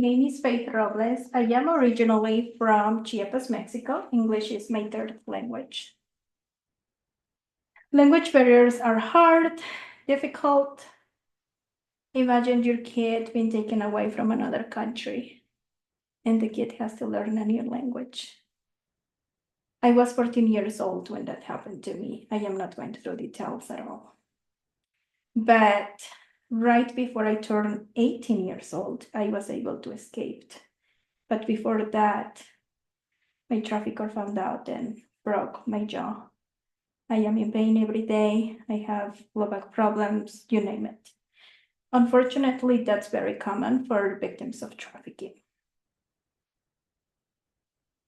My name is Faith Robles. I am originally from Chiapas, Mexico. English is my third language. Language barriers are hard, difficult. Imagine your kid being taken away from another country and the kid has to learn a new language. I was 14 years old when that happened to me. I am not going through details at all. But right before I turned 18 years old, I was able to escape. But before that, my trafficker found out and broke my jaw. I am in pain every day. I have low back problems, you name it. Unfortunately, that's very common for victims of trafficking.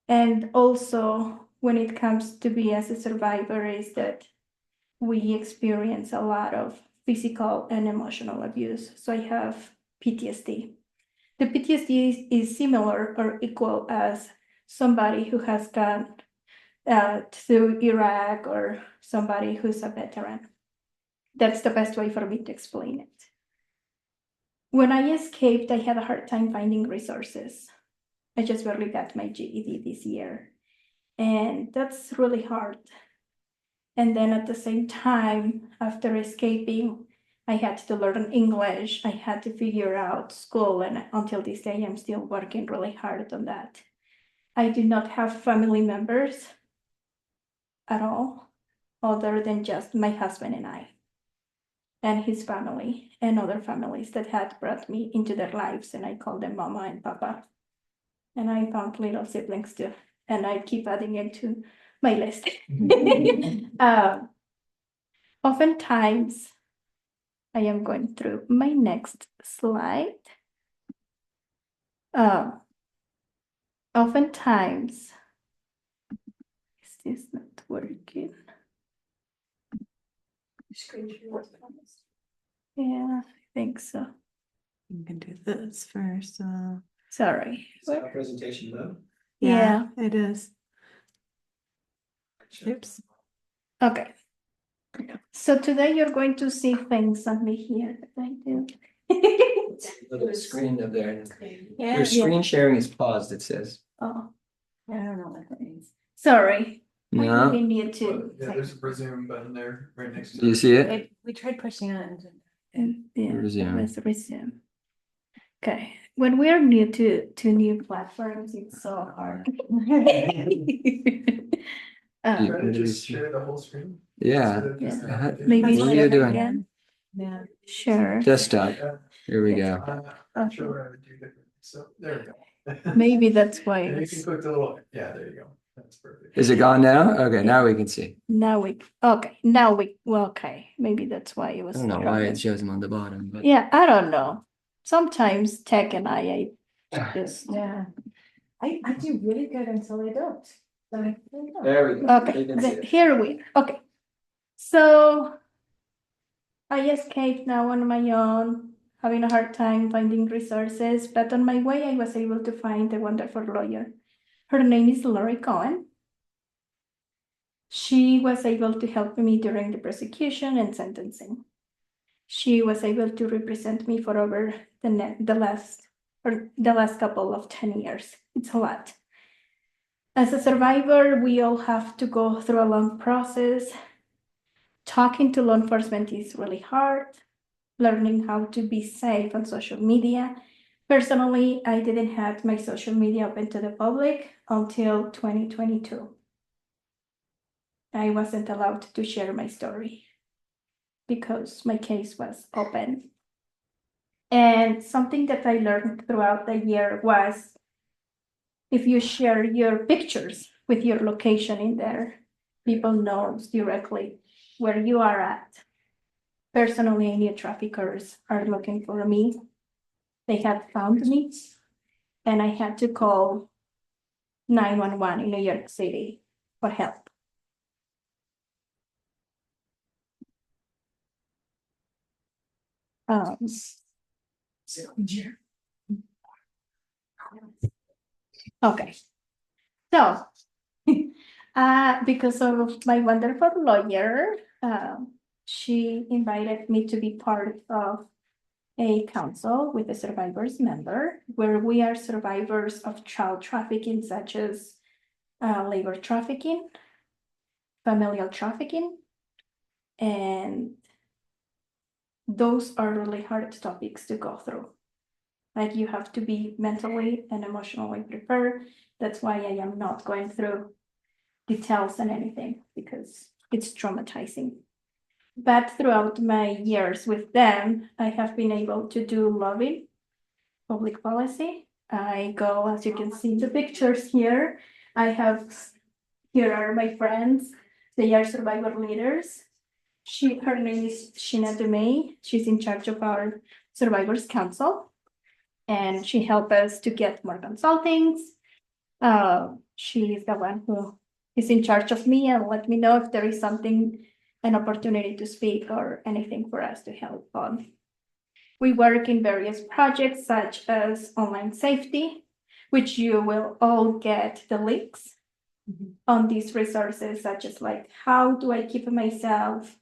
And also, when it comes to be as a survivor, is that we experience a lot of physical and emotional abuse. So I have PTSD. The PTSD is similar or equal as somebody who has gone to Iraq or somebody who's a veteran. That's the best way for me to explain it. When I escaped, I had a hard time finding resources. I just barely got my GED this year, and that's really hard. And then at the same time, after escaping, I had to learn English. I had to figure out school, and until this day, I'm still working really hard on that. I do not have family members at all, other than just my husband and I, and his family, and other families that had brought me into their lives, and I call them Mama and Papa. And I found little siblings too, and I keep adding it to my list. Oftentimes, I am going through my next slide. Oftentimes, is this not working? Yeah, I think so. You can do this first. Sorry. Presentation mode. Yeah. It is. Oops. Okay. So today you're going to see things on me here that I do. Little screen up there. Yeah. Your screen sharing is paused, it says. Oh, I don't know what that means. sorry. We No, really need to. Yeah, there's a resume button there right next to it. do you see it? We tried pushing it. Yeah, Resume. let's resume. Okay, when we are new to new platforms, it's so hard. You- Try to just share the whole screen. Yeah. Instead of just Yeah. the- Maybe What are you share doing? again. Yeah. Sure. Desktop. Here we go. I'm not sure what I would do different, so there we go. Maybe that's why And you it's can click the little, yeah, there you go, that's perfect. Is it gone now? Okay, now we can see. okay, maybe that's why it I was. don't know why struggling. it shows them on the bottom, but Yeah, I don't know. Sometimes tech and I just. Yeah. I do really good until I don't. So I don't know. there we go. Okay, You can see then it. here we are. Okay. So I escaped now on my own, having a hard time finding resources, but on my way I was able to find a wonderful lawyer. Her name is Lori Cohen. She was able to help me during the prosecution and sentencing. She was able to represent me for over the last couple of 10 years. It's a lot. As a survivor, we all have to go through a long process. Talking to law enforcement is really hard. Learning how to be safe on social media. Personally, I didn't have my social media open to the public until 2022. I wasn't allowed to share my story because my case was open. And something that I learned throughout the year was if you share your pictures with your location in there, people know directly where you are at. Personally, I knew traffickers are looking for me. They had found me, and I had to call 911 in New York City for help. Okay, so because of my wonderful lawyer, she invited me to be part of a council with a survivors member where we are survivors of child trafficking, such as labor trafficking, familial trafficking, and those are really hard topics to go through. Like you have to be mentally and emotionally prepared. That's why I am not going through details and anything because it's traumatizing. But throughout my years with them, I have been able to do lobbying, public policy. I go, as you can see in the pictures here, here are my friends. They are survivor leaders. Her name is Sheena Dumay. She's in charge of our Survivors Council. And she helped us to get more consultings. She is the one who is in charge of me and let me know if there is something, an opportunity to speak or anything for us to help on. We work in various projects such as online safety, which you will all get the links on these resources, such as like, how do I keep myself,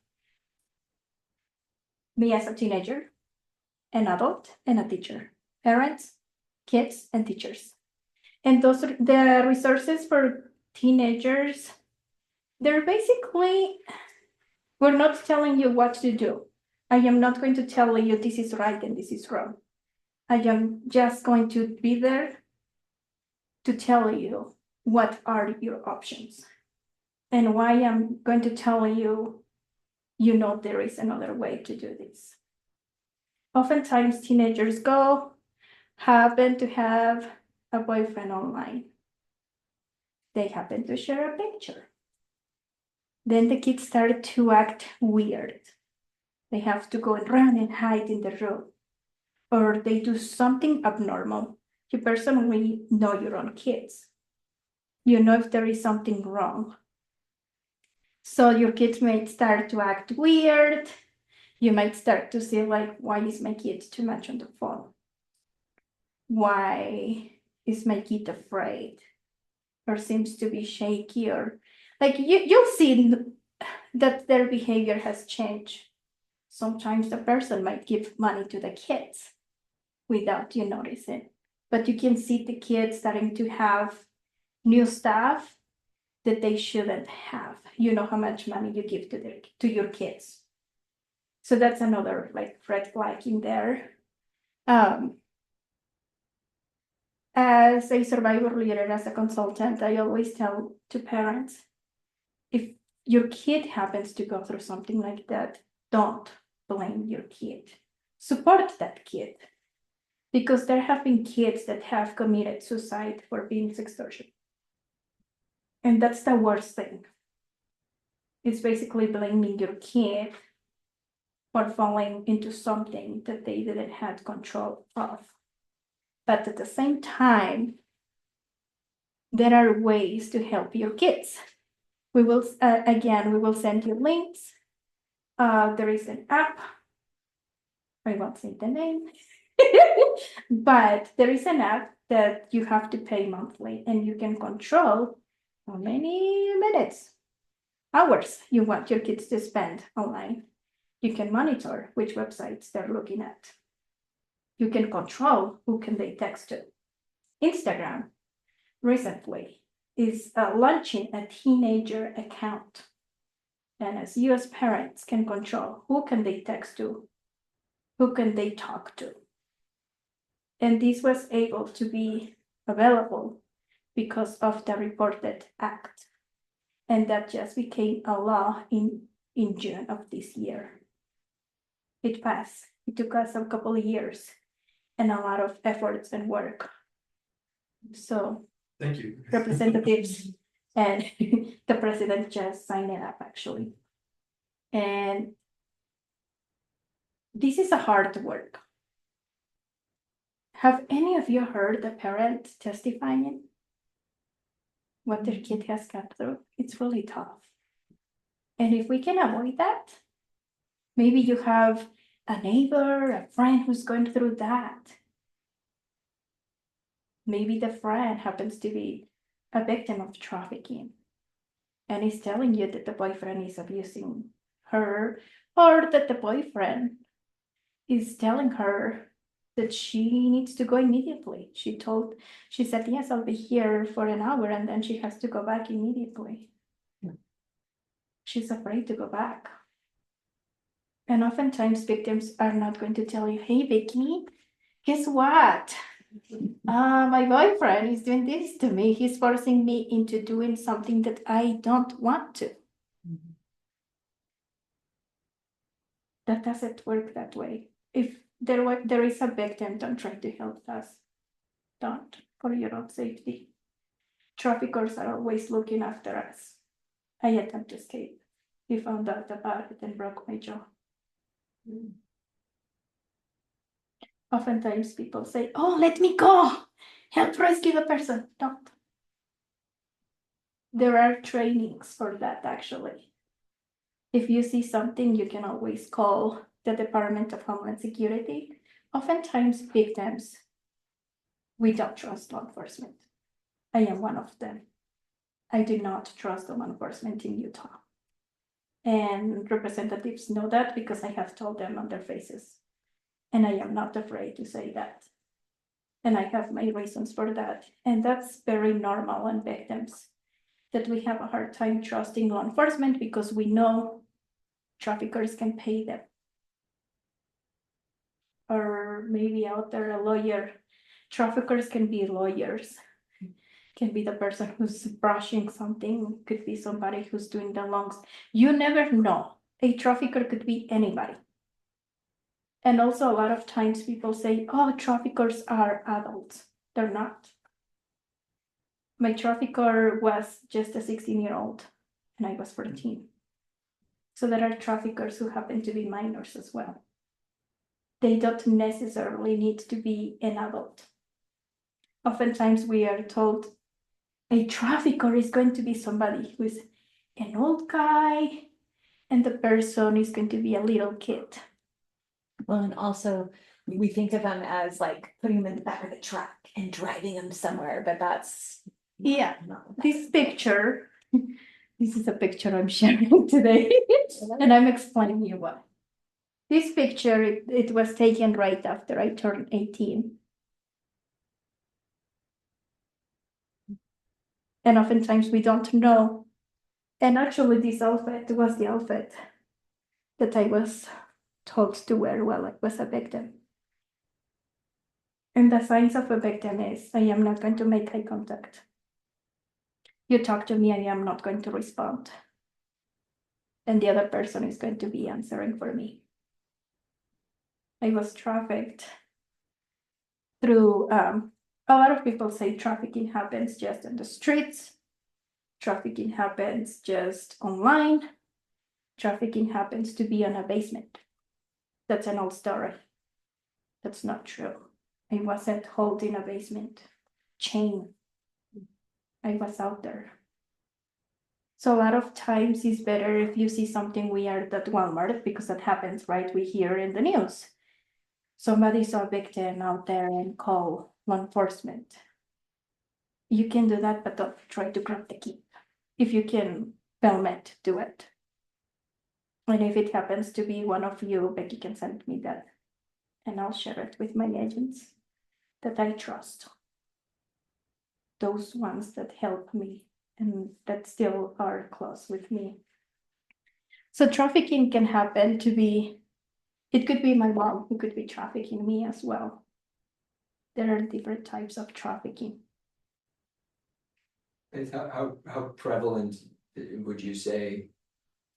me as a teenager, an adult, and a teacher, parents, kids, and teachers. And those are the resources for teenagers. They're basically, we're not telling you what to do. I am not going to tell you this is right and this is wrong. I am just going to be there to tell you what are your options and why I'm going to tell you, there is another way to do this. Oftentimes teenagers happen to have a boyfriend online. They happen to share a picture. Then the kids start to act weird. They have to go and run and hide in the room. Or they do something abnormal. You personally know your own kids. You know if there is something wrong. So your kids might start to act weird. You might start to see like, why is my kid too much on the phone? Why is my kid afraid? Or seems to be shaky, or like you'll see that their behavior has changed. Sometimes the person might give money to the kids without you noticing, but you can see the kids starting to have new stuff that they shouldn't have. You know how much money you give to your kids. So that's another like red flag in there. As a survivor leader, as a consultant, I always tell to parents, if your kid happens to go through something like that, don't blame your kid. Support that kid. Because there have been kids that have committed suicide for being extortion. And that's the worst thing. It's basically blaming your kid for falling into something that they didn't have control of. But at the same time, there are ways to help your kids. We will, we will send you links. There is an app. I won't say the name, but there is an app that you have to pay monthly and you can control how many minutes, hours you want your kids to spend online. You can monitor which websites they're looking at. You can control who can they text to. Instagram recently is launching a teenager account. And as you as parents can control who can they text to, who can they talk to. And this was able to be available because of the reported act. And that just became a law in June of this year. It passed. It took us a couple of years and a lot of efforts and work. So Thank you. representatives and the president just signed it up actually. And this is a hard work. Have any of you heard the parent testifying what their kid has gone through? It's really tough. And if we can avoid that, maybe you have a neighbor, a friend who's going through that. Maybe the friend happens to be a victim of trafficking and is telling you that the boyfriend is abusing her, or that the boyfriend is telling her that she needs to go immediately. She said, yes, I'll be here for an hour, and then she has to go back immediately. She's afraid to go back. And oftentimes victims are not going to tell you, hey, Vicky, guess what? My boyfriend is doing this to me. He's forcing me into doing something that I don't want to. That doesn't work that way. If there is a victim, don't try to help us. Don't, for your own safety. Traffickers are always looking after us. I attempted to escape. He found out about it and broke my jaw. Oftentimes people say, oh, let me go. Help rescue the person. Don't. There are trainings for that, actually. If you see something, you can always call the Department of Homeland Security. Oftentimes victims, we don't trust law enforcement. I am one of them. I do not trust the law enforcement in Utah. And representatives know that because I have told them on their faces. And I am not afraid to say that. And I have my reasons for that. And that's very normal on victims, that we have a hard time trusting law enforcement because we know traffickers can pay them. Or maybe out there a lawyer. Traffickers can be lawyers. Can be the person who's brushing something, could be somebody who's doing the loans. You never know. A trafficker could be anybody. And also a lot of times people say, oh, traffickers are adults. They're not. My trafficker was just a 16-year-old and I was 14. So there are traffickers who happen to be minors as well. They don't necessarily need to be an adult. Oftentimes we are told a trafficker is going to be somebody who is an old guy and the person is going to be a little kid. Well, and also we think of them as like putting them in the back of the truck and driving them somewhere, but that's. Yeah, not- this picture, this is a picture I'm sharing today, and I'm explaining you why. This picture, it was taken right after I turned 18. And oftentimes we don't know. And actually this outfit was the outfit that I was told to wear while I was a victim. And the signs of a victim is, I am not going to make eye contact. You talk to me, I am not going to respond. And the other person is going to be answering for me. I was trafficked through, a lot of people say trafficking happens just in the streets. Trafficking happens just online. Trafficking happens to be in a basement. That's an old story. That's not true. I wasn't holding a basement chain. I was out there. So a lot of times it's better if you see something weird at Walmart, because that happens, right? We hear in the news. Somebody saw a victim out there and call law enforcement. You can do that, but don't try to grab the key. If you can film it, do it. And if it happens to be one of you, Becky can send me that. And I'll share it with my agents that I trust. Those ones that help me and that still are close with me. So trafficking can happen to be, it could be my mom who could be trafficking me as well. There are different types of trafficking. And how prevalent would you say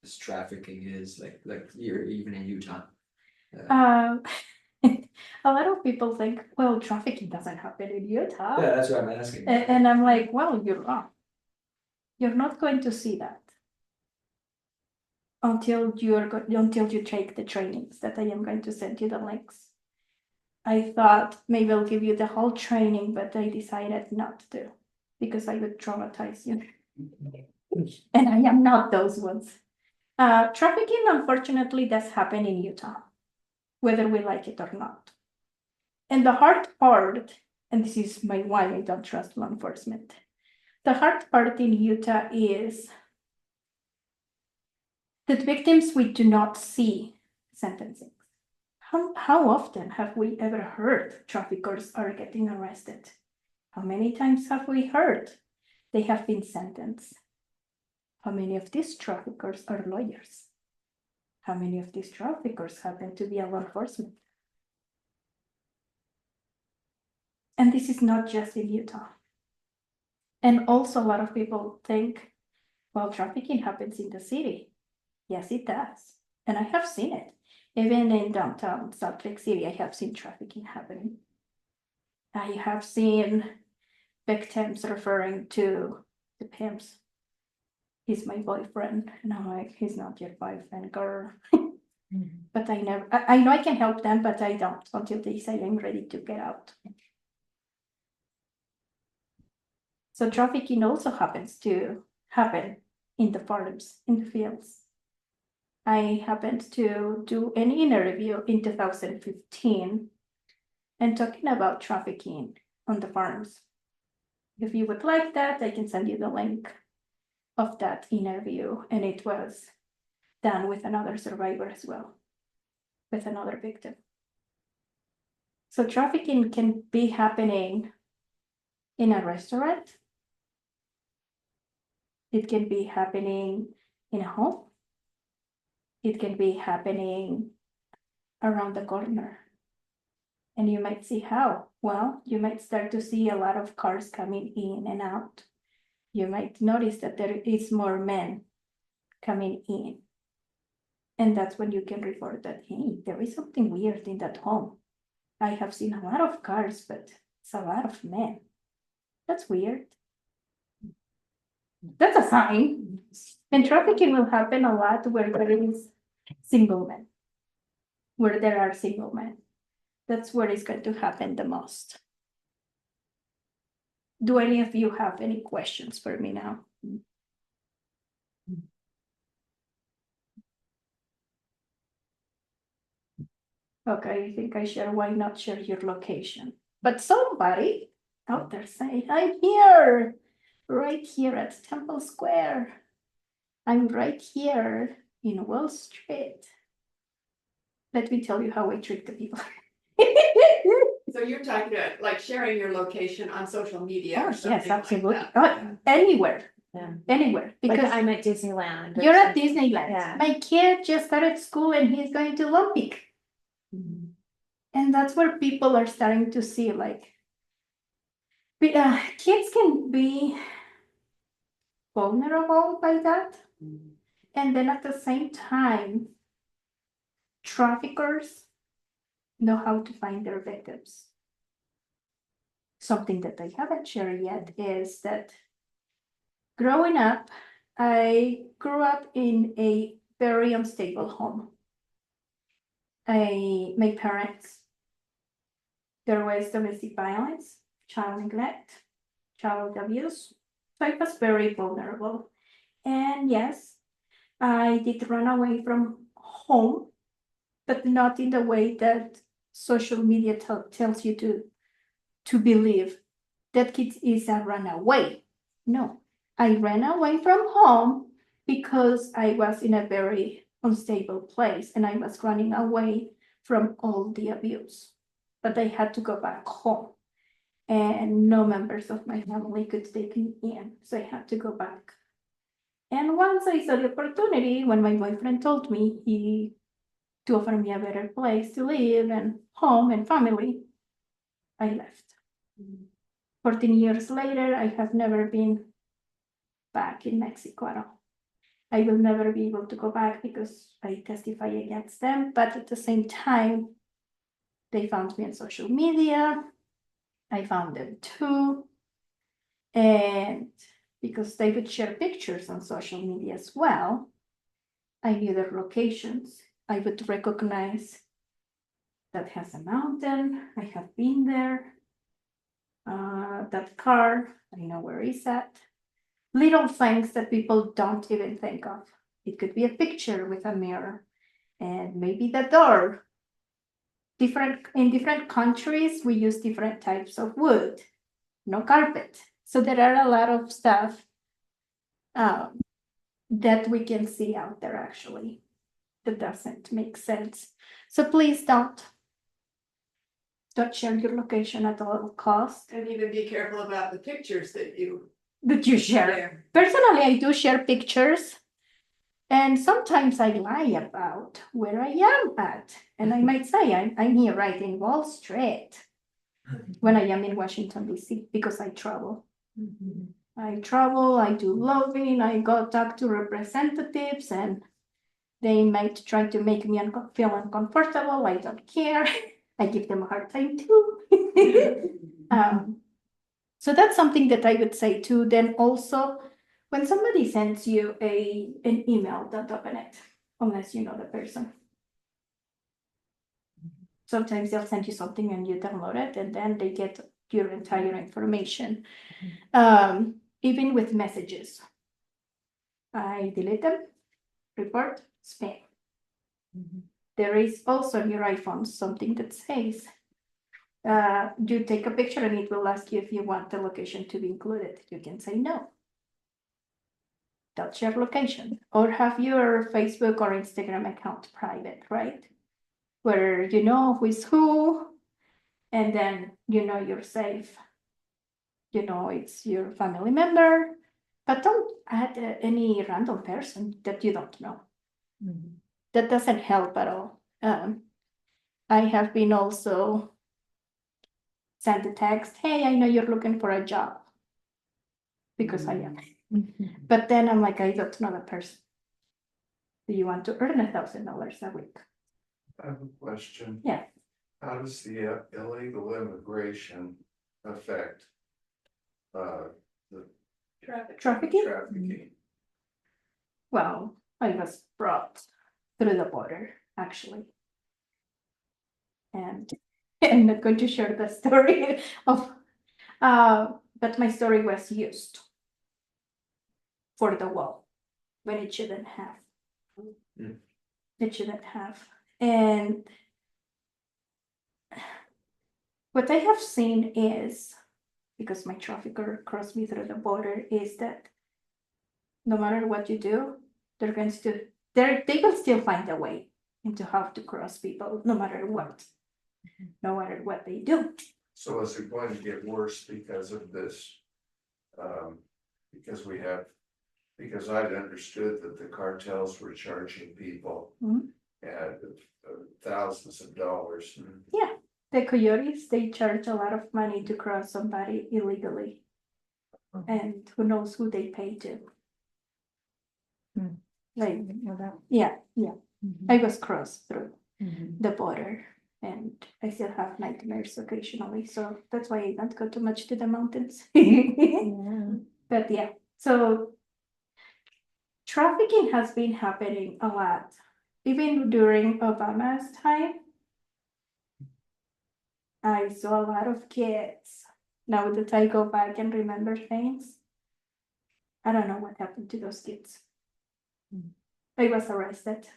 this trafficking is, like you're even in Utah? A lot of people think, well, trafficking doesn't happen in Utah. Yeah, that's what I'm asking. And I'm like, well, you're wrong. You're not going to see that until you take the trainings that I am going to send you the links. I thought maybe I'll give you the whole training, but I decided not to because I would traumatize you. And I am not those ones. Trafficking, unfortunately, does happen in Utah, whether we like it or not. And the hard part, and this is why I don't trust law enforcement. The hard part in Utah is that victims we do not see sentencing. how often have we ever heard traffickers are getting arrested? How many times have we heard they have been sentenced? How many of these traffickers are lawyers? How many of these traffickers happen to be a law enforcement? And this is not just in Utah. And also a lot of people think, well, trafficking happens in the city. Yes, it does. And I have seen it. Even in downtown Salt Lake City, I have seen trafficking happening. I have seen victims referring to the pimps. He's my boyfriend. And I'm like, he's not your boyfriend, girl. But I know I can help them, but I don't until they say I'm ready to get out. So trafficking also happens to happen in the farms, in the fields. I happened to do an interview in 2015 and talking about trafficking on the farms. If you would like that, I can send you the link of that interview, and it was done with another survivor as well, with another victim. So trafficking can be happening in a restaurant. It can be happening in a home. It can be happening around the corner. And you might see how. Well, you might start to see a lot of cars coming in and out. You might notice that there is more men coming in. And that's when you can report that, hey, there is something weird in that home. I have seen a lot of cars, but it's a lot of men. That's weird. That's a sign. And trafficking will happen a lot where there is single men. Where there are single men. That's where it's going to happen the most. Do any of you have any questions for me now? Okay, I think I share. Why not share your location? But somebody out there say, I'm here, right here at Temple Square. I'm right here in Wall Street. Let me tell you how I trick the people. So you're talking about like sharing your location on social media Oh, or yes, something like absolutely. that? Anywhere, Yeah. anywhere. Like Because I'm at Disneyland. or you're at something. Disneyland. Yeah. My kid just started school and he's going to Olympic. Mhm. And that's where people are starting to see like, kids can be vulnerable by that. And then at the same time, traffickers know how to find their victims. Something that I haven't shared yet is that growing up, I grew up in a very unstable home. My parents, there was domestic violence, child neglect, child abuse. So I was very vulnerable. And yes, I did run away from home, but not in the way that social media tells you to believe that kid is a runaway. No, I ran away from home because I was in a very unstable place and I was running away from all the abuse. But I had to go back home and no members of my family could take me in, so I had to go back. And once I saw the opportunity, when my boyfriend told me to offer me a better place to live and home and family, I left. 14 years later, I have never been back in Mexico at all. I will never be able to go back because I testify against them, but at the same time, they found me on social media. I found them too. And because they would share pictures on social media as well, I knew their locations. I would recognize that has a mountain. I have been there. That car, I know where it's at. Little things that people don't even think of. It could be a picture with a mirror and maybe the door. In different countries, we use different types of wood, no carpet. So there are a lot of stuff that we can see out there actually that doesn't make sense. So please don't share your location at all cost And even be careful about the pictures that you that you share. share. Personally, I do share pictures, and sometimes I lie about where I am at. And I might say I'm here right in Wall Street when I am in Washington, D.C., because I travel. I travel, I do lobbying, I go talk to representatives, and they might try to make me feel uncomfortable. I don't care. I give them a hard time too. So that's something that I would say too. Then also, when somebody sends you an email, don't open it unless you know the person. Sometimes they'll send you something and you download it, and then they get your entire information. Even with messages, I delete them, report, spam. There is also on your iPhone something that says, you take a picture and it will ask you if you want the location to be included. You can say no. Don't share location, or have your Facebook or Instagram account private, right? Where you know who is who, and then you know you're safe. You know it's your family member, but don't add any random person that you don't know. That doesn't help at all. I have been also sent a text, hey, I know you're looking for a job, because I am. But then I'm like, I don't know the person. Do you want to earn $1,000 a week? I have a question. Yeah. How does the illegal immigration affect the Trafficking? trafficking? Well, I was brought through the border, actually. And I'm not going to share the story of, but my story was used for the wall when it shouldn't have. Mm. It shouldn't have. And what I have seen is, because my trafficker crossed me through the border, is that no matter what you do, they're going to, they will still find a way into how to cross people, no matter what. No matter what they do. So is it going to get worse because of this? Because I'd understood that the cartels were charging people Mhm. and thousands of dollars. Yeah, the coyotes, they charge a lot of money to cross somebody illegally. And who knows who they pay to. Like, yeah, I was crossed through the border, and I still have nightmares occasionally, so that's why I don't go too much to the mountains. But yeah, so trafficking has been happening a lot, even during Obama's time. I saw a lot of kids. Now that I go back and remember things, I don't know what happened to those kids. I was arrested.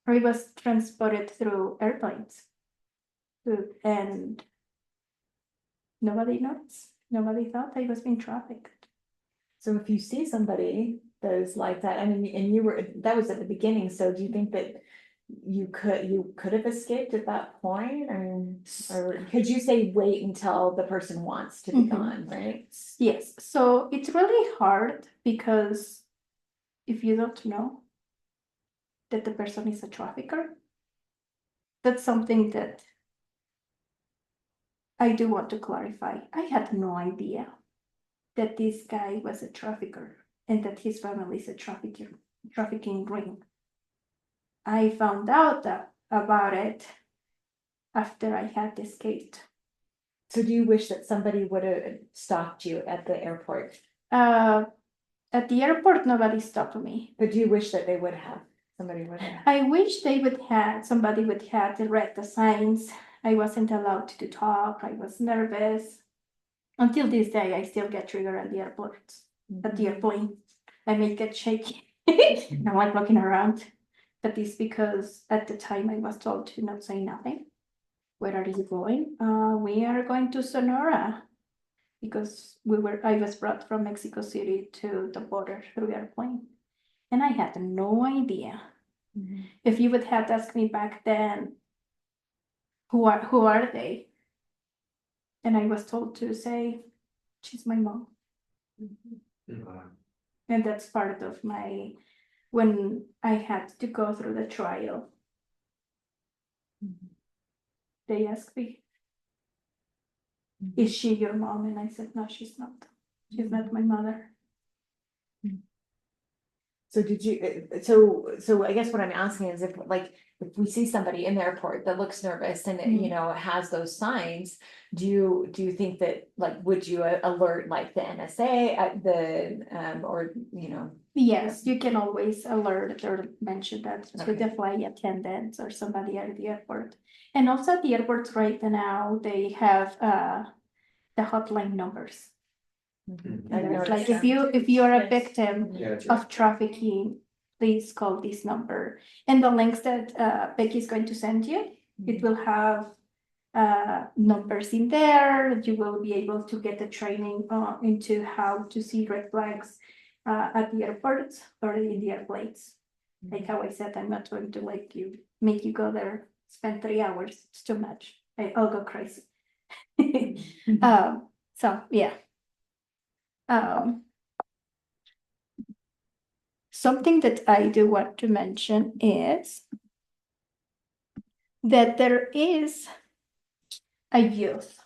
I was transported through airplanes. And nobody knows. Nobody thought I was being trafficked. So if you see somebody that is like that, I mean, and that was at the beginning, so do you think that you could have escaped at that point? Or could you say wait until the person wants to be gone, right? Yes, so it's really hard because if you don't know that the person is a trafficker, that's something that I do want to clarify. I had no idea that this guy was a trafficker and that his family is a trafficking ring. I found out about it after I had escaped. So do you wish that somebody would have stopped you at the airport? At the airport, nobody stopped me. But do you wish that somebody would have? I wish somebody would have read the signs. I wasn't allowed to talk. I was nervous. Until this day, I still get triggered at the airport, at the airplane. I may get shaky. I'm like looking around. But it's because at the time I was told to not say nothing. Where are you going? We are going to Sonora. Because I was brought from Mexico City to the border through airplane. And I had no idea If you would have asked me back then, who are they? And I was told to say, she's my mom. And that's part of my, when I had to go through the trial, they asked me, is she your mom? And I said, no, she's not. She's not my mother. So did you, so I guess what I'm asking is if we see somebody in the airport that looks nervous and, you know, has those signs, do you think that, would you alert the NSA at or, you know? Yes, you can always alert or mention that to the flight attendants or somebody at the airport. And also at the airports right now, they have the hotline numbers. I've And it's like, noticed if you are a Yes. victim Yeah, that's right. of trafficking, please call this number. And the links that Becky is going to send you, it will have numbers in there. You will be able to get the training into how to see red flags at the airports or in the airplanes. Like how I said, I'm not going to make you go there, spend 3 hours. It's too much. I'll go crazy. So yeah. Something that I do want to mention is that there is a youth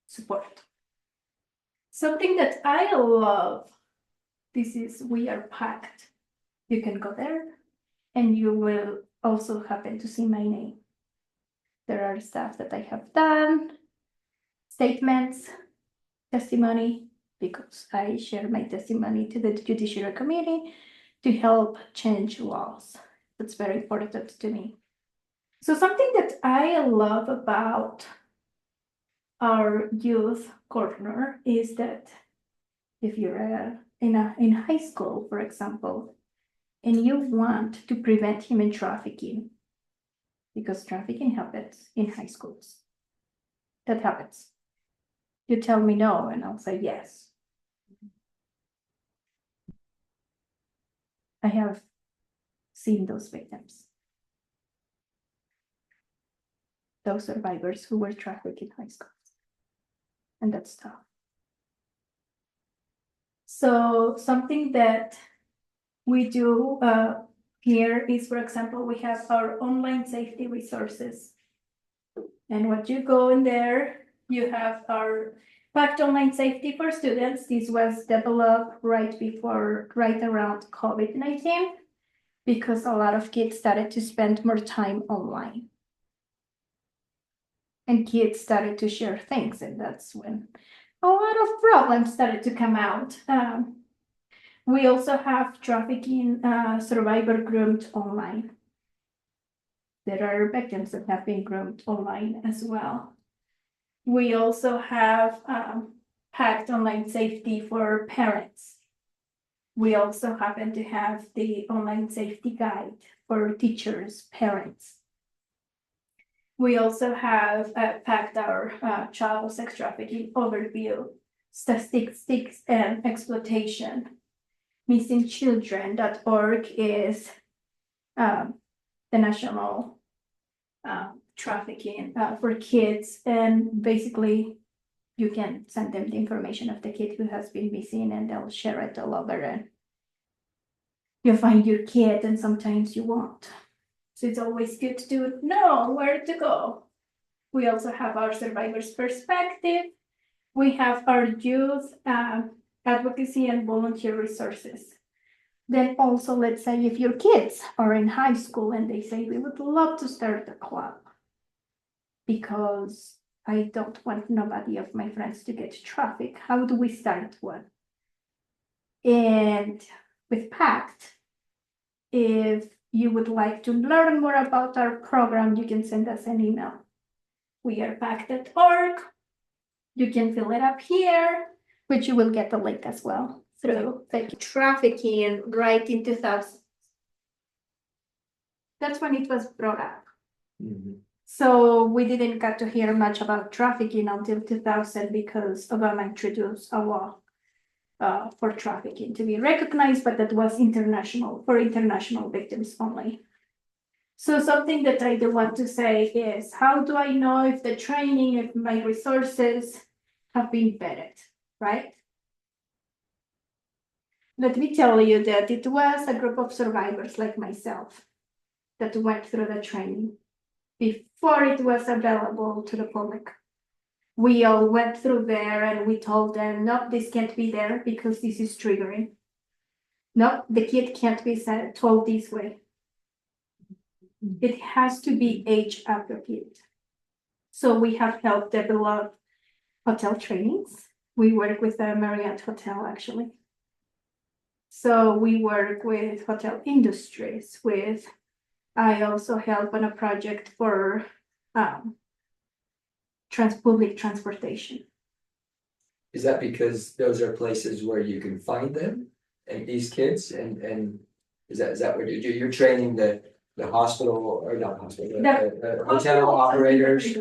support. Something that I love, we are packed. You can go there and you will also happen to see my name. There are stuff that I have done, statements, testimony, because I share my testimony to the Judiciary Committee to help change laws. That's very important to me. So something that I love about our youth corner is that if you're in high school, for example, and you want to prevent human trafficking, because trafficking happens in high schools. That happens. You tell me no, and I'll say yes. I have seen those victims. Those survivors who were trafficked in high schools. And that's tough. So something that we do here is, for example, we have our online safety resources. And when you go in there, you have our packed online safety for students. This was developed right around COVID-19, because a lot of kids started to spend more time online. And kids started to share things, and that's when a lot of problems started to come out. We also have trafficking survivor groomed online. There are victims that have been groomed online as well. We also have packed online safety for parents. We also happen to have the online safety guide for teachers, parents. We also have packed our child sex trafficking overview, statistics and exploitation. MissingChildren.org is the national trafficking for kids, and basically you can send them the information of the kid who has been missing, and they'll share it all over, and you'll find your kid, and sometimes you won't. So it's always good to know where to go. We also have our survivor's perspective. We have our youth advocacy and volunteer resources. Then also, let's say if your kids are in high school and they say, we would love to start a club because I don't want nobody of my friends to get trafficked. How do we start one? And with PACT, if you would like to learn more about our program, you can send us an email. We are pact.org. You can fill it up here, which you will get the link as well through trafficking right in 2000. That's when it was brought up. So we didn't get to hear much about trafficking until 2000, because Obama introduced a law for trafficking to be recognized, but that was international, for international victims only. So something that I do want to say is, how do I know if the training, if my resources have been vetted, right? Let me tell you that it was a group of survivors like myself that went through the training before it was available to the public. We all went through there and we told them, no, this can't be there because this is triggering. No, the kid can't be told this way. It has to be age appropriate. So we have helped develop hotel trainings. We work with the Marriott Hotel, actually. So we work with hotel industries, I also help on a project for public transportation. Is that because those are places where you can find them and these kids and is that what you're training the hospital or not hospital, the hotel operators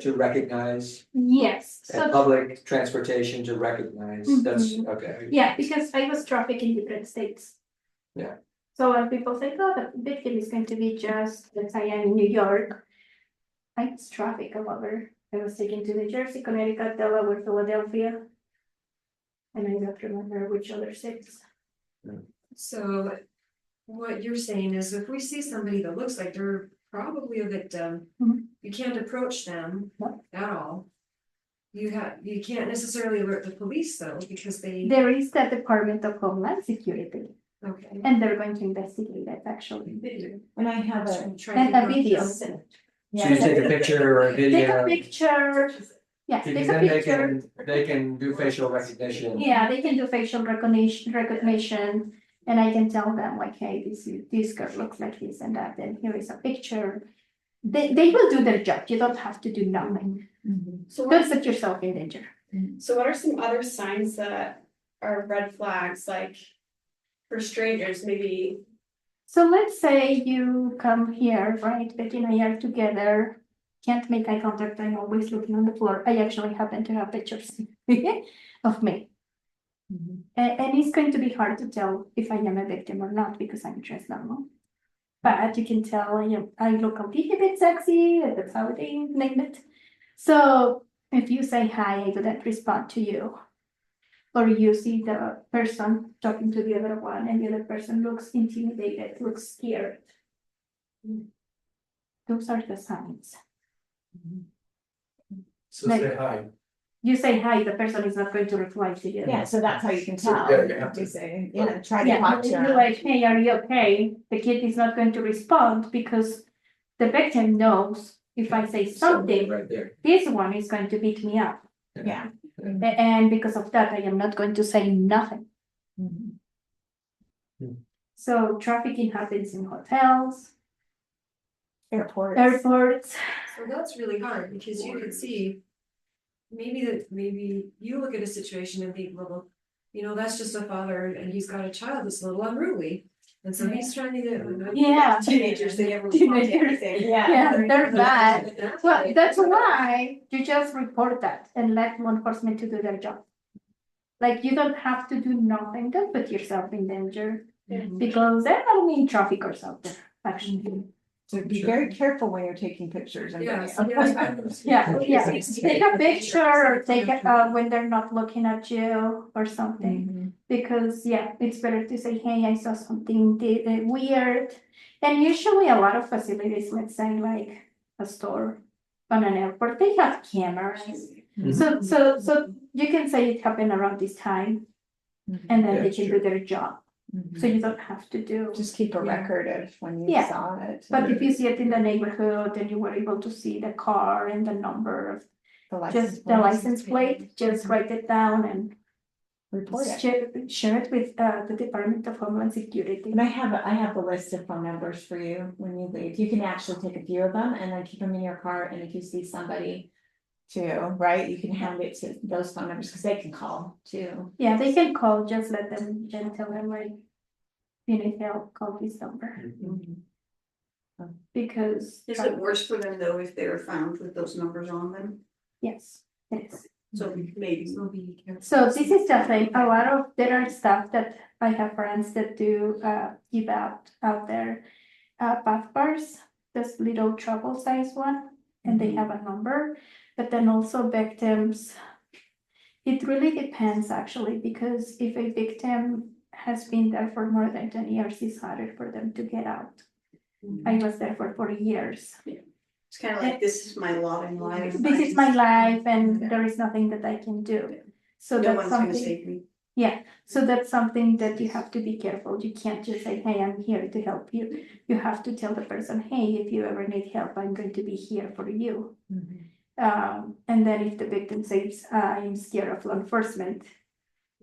to recognize Yes, and so, public transportation to recognize, that's, okay. yeah, because I was trafficked in different states. Yeah. So when people say, oh, the victim is going to be just, let's say I'm in New York. I was trafficked all over. I was taken to New Jersey, Connecticut, Delaware, Philadelphia. And I don't remember which other states. So what you're saying is if we see somebody that looks like they're probably a victim, Mhm. you can't approach them No. at all. You can't necessarily alert the police though, because they, There is the Department of Homeland Security, okay. and they're going to investigate it actually. And I have a. And a video. So you take a picture or a Take a video, picture. Yeah, because take a then picture. they can do facial recognition. Yeah, they can do facial recognition, and I can tell them like, hey, this girl looks like this and that, and here is a picture. They will do their job. You don't have to do nothing. So Don't put yourself in danger. what are some other signs that are red flags, like for strangers, maybe? So let's say you come here, right? Betty and I are together, can't make eye contact. I'm always looking on the floor. I actually happen to have pictures of me. And it's going to be hard to tell if I am a victim or not because I'm dressed normal. But you can tell I look a little bit sexy, and that's how they name it. So if you say hi, I wouldn't respond to you. Or you see the person talking to the other one and the other person looks intimidated, looks scared. Those are the signs. So Like- say hi. You say hi, the person is not going to reply to you. Yeah, so that's how you can So, tell. yeah, you have to- You say, yeah, try to Yeah, talk to you're them. like, hey, are you okay? The kid is not going to respond because the victim knows if I say something, Right there. this one is going to beat me up. Yeah. And because of that, I am not going to say nothing. So trafficking happens in hotels, Airports. airports. So that's really hard because you can see. Maybe you look at a situation and think, well, that's just a father and he's got a child that's a little unruly. And so he's trying to get. Yeah. Teenagers, they never respond to Teenagers. anything. Yeah, they're bad. That's Well, right. that's why you just report that and let law enforcement to do their job. Like you don't have to do nothing, don't put yourself in danger because there are many traffickers out there, actually. So be very careful when you're taking pictures and Yes, videos. Yeah, take a picture or take it when they're not looking at you or something. Because it's better to say, hey, I saw something weird. And usually a lot of facilities, let's say like a store on an airport, they have cameras. So you can say it happened around this time and then Yeah, they can do their job. So you don't have to do. Just keep a record of when you Yeah. saw it. But if you see it in the neighborhood and you were able to see the car and the number of just the license plate, just write it down and Report it. share it with the Department of Homeland Security. And I have a list of phone numbers for you when you leave. You can actually take a few of them and then keep them in your car. And if you see somebody too, right, you can hand it to those phone numbers because they can call too. Yeah, they can call, just let them, and tell them like, you need help, call this number. Because. Is it worse for them though if they're found with those numbers on them? Yes, it is. So maybe. So be careful. So this is the thing, there are stuff that I have friends that do give out there, bath bars this little travel size one, and they have a number, but then also victims. It really depends actually, because if a victim has been there for more than 10 years, it's harder for them to get out. I was there for 40 years. It's kind of like, this is my lot in life. This is my life and there is nothing that I can do. So No that's one's gonna something, save me. so that's something that you have to be careful. You can't just say, hey, I'm here to help you. You have to tell the person, hey, if you ever need help, I'm going to be here for you. And then if the victim says, I'm scared of law enforcement,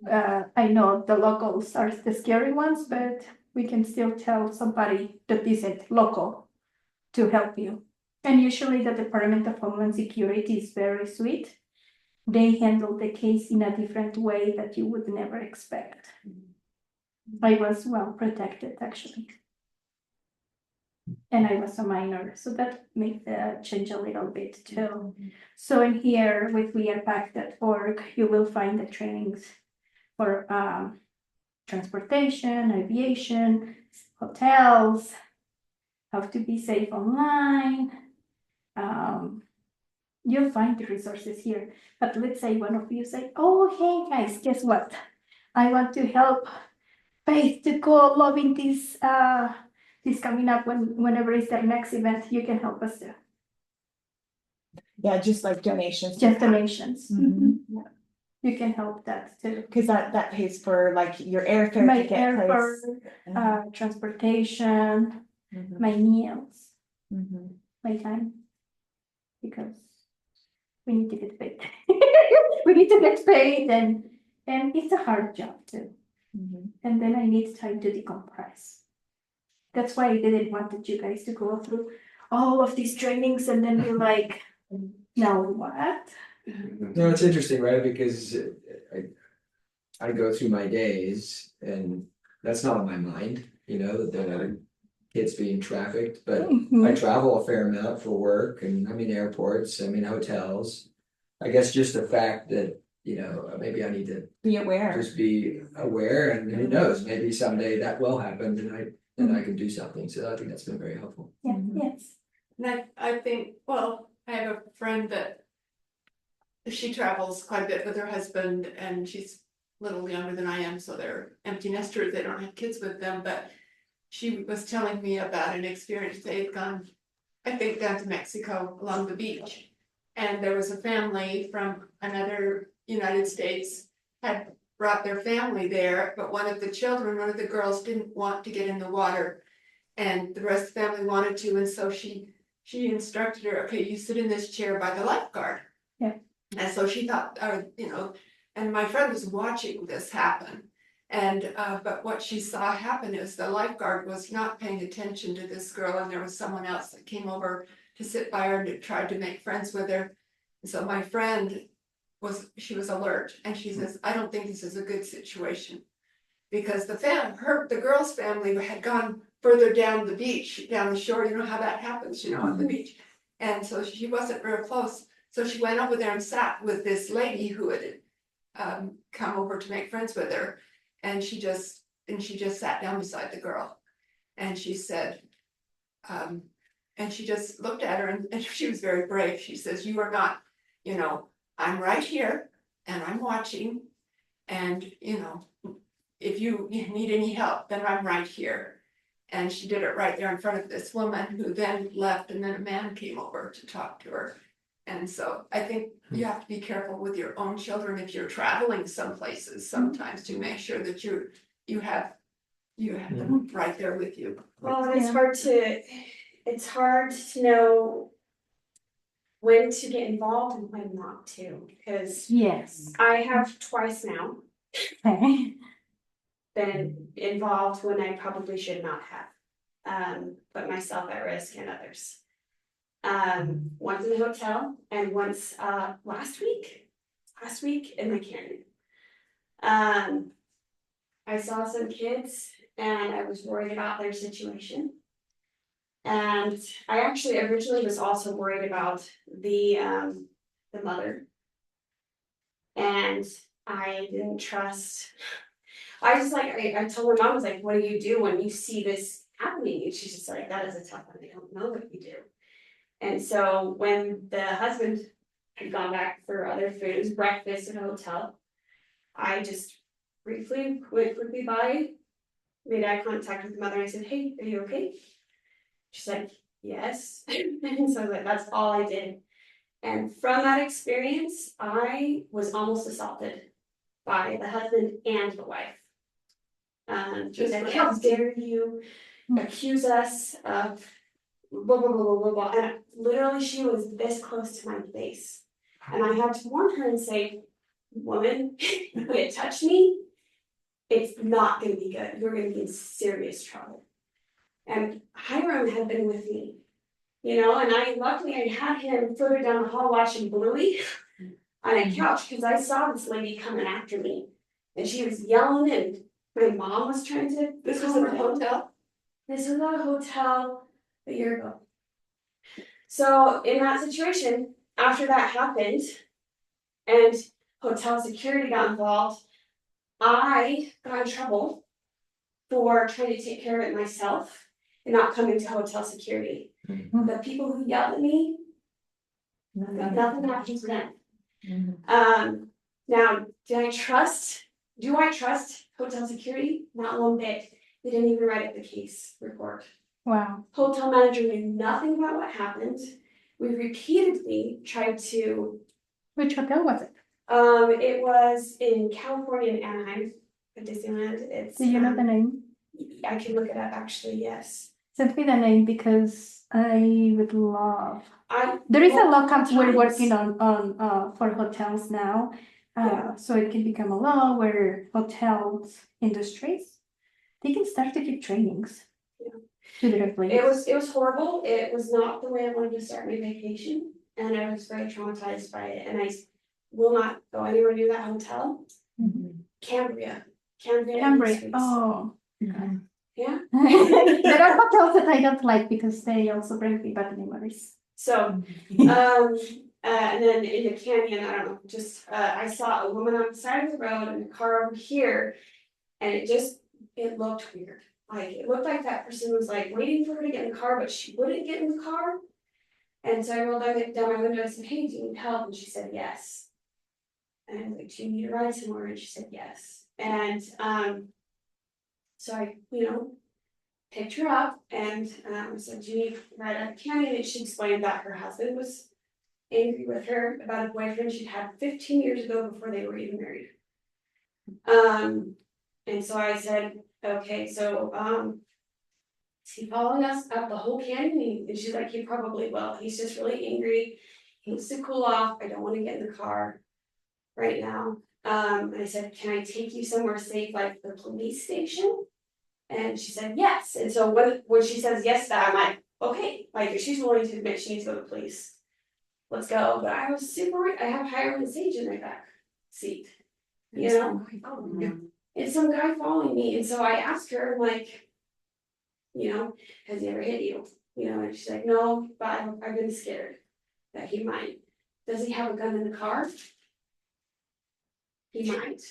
I know the locals are the scary ones, but we can still tell somebody that isn't local to help you. And usually the Department of Homeland Security is very sweet. They handle the case in a different way that you would never expect. I was well protected, actually. And I was a minor, so that made the change a little bit too. So in here with wearepact.org, you will find the trainings for transportation, aviation, hotels, how to be safe online. You'll find the resources here. But let's say one of you say, oh, hey guys, guess what? I want to help Faith to go loving this coming up whenever is their next event. You can help us too. Yeah, just like donations. Just donations. Mhm. You can help that too. Cause that pays for like your airfare My to get airfare, placed. transportation, Mhm. my meals, Mhm. my time. Because we need to get paid. We need to get paid and it's a hard job too. Mhm. And then I need time to decompress. That's why I didn't want you guys to go through all of these trainings and then be like, now what? No, it's interesting, right? Because I go through my days and that's not on my mind, you know, that there are kids being trafficked, but I Mhm. travel a fair amount for work and I'm in airports, I'm in hotels. I guess just the fact that, you know, maybe I need to Be aware. just be aware and who knows, maybe someday that will happen and I can do something. So I think that's been very helpful. Yeah, Mhm. yes. And I think, well, I have a friend that she travels quite a bit with her husband and she's a little younger than I am, so they're empty nesters, they don't have kids with them, but she was telling me about an experience. They had gone, I think, down to Mexico along the beach. And there was a family from another United States had brought their family there, but one of the girls didn't want to get in the water. And the rest of the family wanted to, and so she instructed her, okay, you sit in this chair by the lifeguard. Yeah. And so she thought, and my friend was watching this happen. And, but what she saw happen is the lifeguard was not paying attention to this girl and there was someone else that came over to sit by her and tried to make friends with her. And so my friend was alert and she says, I don't think this is a good situation. Because the girl's family had gone further down the beach, down the shore, you know how that happens, on the beach. And so she wasn't real close. So she went over there and sat with this lady who had come over to make friends with her. And she just sat down beside the girl. And she said, and she just looked at her and she was very brave. She says, you are not, I'm right here and I'm watching. And, if you need any help, then I'm right here. And she did it right there in front of this woman who then left and then a man came over to talk to her. And so I think you have to be careful with your own children if you're traveling some places sometimes to make sure that you have them right there with you. Well, and it's Yeah. hard to know when to get involved and when not to, because Yes. I have twice now Okay. been involved when I probably should not have. Put myself at risk and others. Once in a hotel and once last week in the canyon. I saw some kids and I was worried about their situation. And I actually originally was also worried about the mother. And I didn't trust. I told my mom, I was like, what do you do when you see this happening? And she's just like, that is a tough one, I don't know what you do. And so when the husband had gone back for other foods, breakfast at a hotel, I just briefly went quickly by, made eye contact with the mother, and I said, hey, are you okay? She's like, yes. And so I was like, that's all I did. And from that experience, I was almost assaulted by the husband and the wife. She said, how dare you accuse us of blah, blah, blah, blah, blah, blah. And literally she was this close to my face. And I had to warn her and say, woman, if you touch me, it's not gonna be good. You're gonna be in serious trouble. And Hiram had been with me, you know, and luckily I had him further down the hall watching Bluey on a couch, because I saw this lady coming after me. And she was yelling, and my mom was trying to. This was in a hotel? This was at a hotel a year ago. So in that situation, after that happened, and hotel security got involved, I got in trouble for trying to take care of it myself and not coming to hotel security. The people who yelled at me, nothing happened to them. Now, do I trust hotel security? Not one bit. They didn't even write up the case report. Wow. Hotel manager knew nothing about what happened. We repeatedly tried to. Which hotel was it? It was in California in Anaheim at Disneyland. It's. Do you know the name? I can look it up actually, yes. Send me the name because I would love. I. There is a law multiple we're times- working on for hotels now. Yeah. So it can become a law where hotels industries, they can start to give trainings. Yeah. To their employees. It was horrible. It was not the way I wanted to start my vacation, and I was very traumatized by it. And I will not go anywhere near that hotel. Cambria. Cambridge. Suites. Oh. Yeah. There are hotels that I don't like because they also bring me bad memories. So, and then in the canyon, I don't know, just I saw a woman on the side of the road and a car over here, and it looked weird. Like it looked like that person was like waiting for her to get in the car, but she wouldn't get in the car. And so I rolled down my window and said, hey, do you need help? And she said yes. And I was like, do you need a ride somewhere? And she said yes. And so I, picked her up and said, do you need a ride up the canyon? And she explained that her husband was angry with her about a boyfriend she'd had 15 years ago before they were even married. And so I said, okay, so is he following us up the whole canyon? And she's like, he probably will. He's just really angry. He needs to cool off. I don't want to get in the car right now. And I said, can I take you somewhere safe, like the police station? And she said yes. And so when she says yes to that, I'm like, okay, like if she's willing to admit she needs to go to the police, let's go. But I was super worried. I have Hiram and Sage in my back seat. And some guy following me. And so I asked her, I'm like, has he ever hit you? And she's like, no, but I've been scared that he might. Does he have a gun in the car? He might,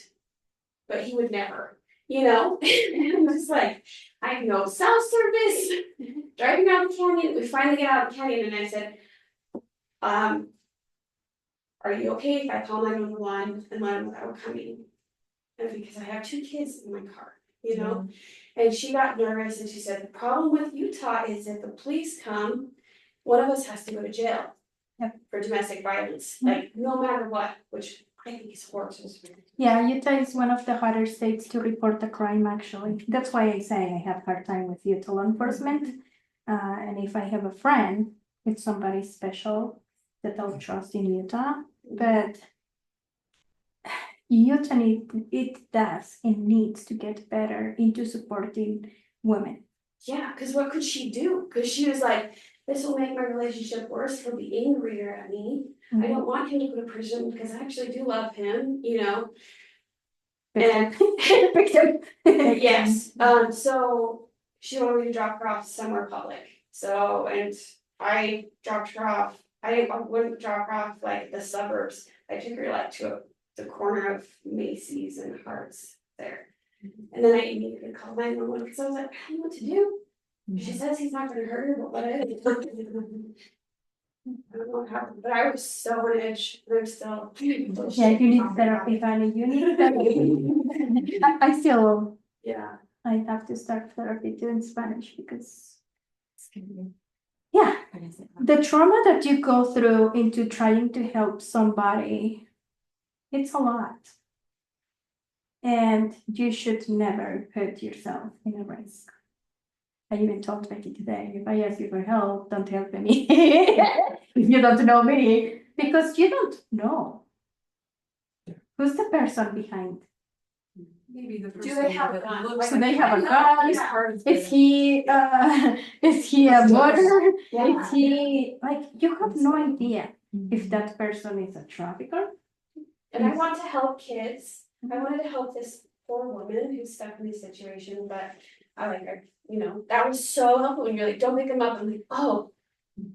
but he would never, And I'm just like, I have no cell service, driving out the canyon. We finally get out of the canyon, and I said, are you okay if I call 911 and let them know that we're coming? And because I have 2 kids in my car, And she got nervous and she said, the problem with Utah is if the police come, one of us has to go to jail for domestic violence, like no matter what, which I think is horrible. Yeah, Utah is one of the harder states to report a crime, actually. That's why I say I have a hard time with Utah law enforcement. And if I have a friend, it's somebody special that I'll trust in Utah. But Utah needs to get better into supporting women. Yeah, because what could she do? Because she was like, this will make my relationship worse. He'll be angrier at me. I don't want him to go to prison because I actually do love him, And yes, so she wanted me to drop her off somewhere public. So, and I dropped her off. I wouldn't drop her off like the suburbs. I took her like to the corner of Macy's and Harts there. And then I immediately called 911 because I was like, I don't know what to do. She says he's not gonna hurt her, but what if? I don't know what happened, but I was so on edge, I'm still. Yeah, you need therapy, honey, you need therapy. I still, Yeah. I have to start therapy too in Spanish because, yeah, the trauma that you go through into trying to help somebody, it's a lot. And you should never put yourself in a risk. I even told Becky today, if I ask you for help, don't help me. If you don't know me, because you don't know. Who's the person behind? Maybe the person. Do they have a that gun? looks Do they like- have a gun? He's part of Is the- he a murderer? Yeah. Is he, like, you have no idea if that person is a trafficker? And I want to help kids. I wanted to help this poor woman who's stuck in this situation, but I like, that was so helpful when you're like, don't pick them up. I'm like, oh,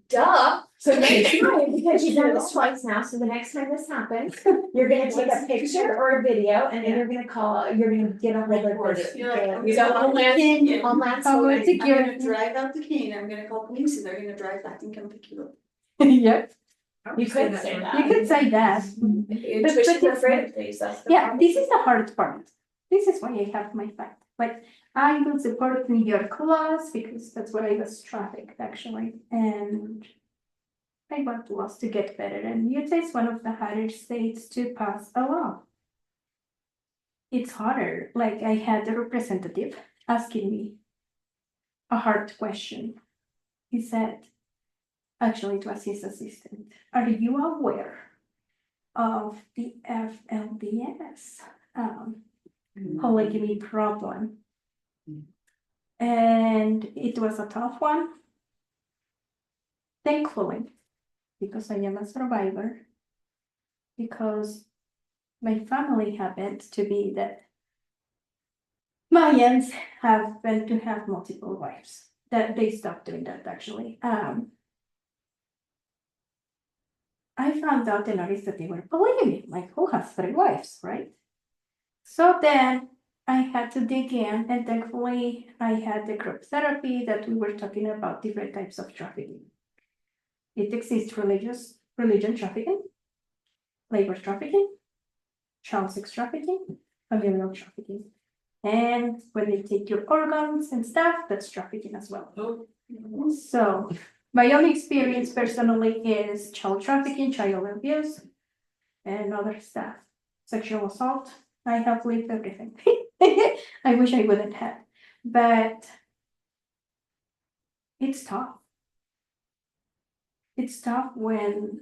duh. So next time, because you've done this twice now, so the next time this happens, you're gonna take a picture or a video, and then you're gonna get a hold of this. You're like, I'm the- So Homeland- Homeland Homeland Security. I'm gonna drive out the cane, I'm gonna call police and they're gonna drive back and come pick you up. Yeah, I would You could that say for- that. you could say that. Intuition's afraid of things, that's the Yeah, problem. this is the hard part. This is why I have my fight. Like, I will support in your class because that's what I was trafficked actually. And I want laws to get better. And Utah is one of the harder states to pass a law. It's harder. Like, I had a representative asking me a hard question. He said, actually, it was his assistant, are you aware of the FLDS polygamy problem? And it was a tough one. Thankfully, because I am a survivor, because my family happened to be that Mayans happen to have multiple wives. That they stopped doing that actually. I found out and noticed that they were polygamy, like who has 3 wives, right? So then I had to dig in, and thankfully I had the group therapy that we were talking about different types of trafficking. It exists religion trafficking, labor trafficking, child sex trafficking, familial trafficking. And when they take your organs and stuff, that's trafficking as well. So my own experience personally is child trafficking, child abuse, and other stuff. Sexual assault. I have lived everything. I wish I wouldn't have, but it's tough. It's tough when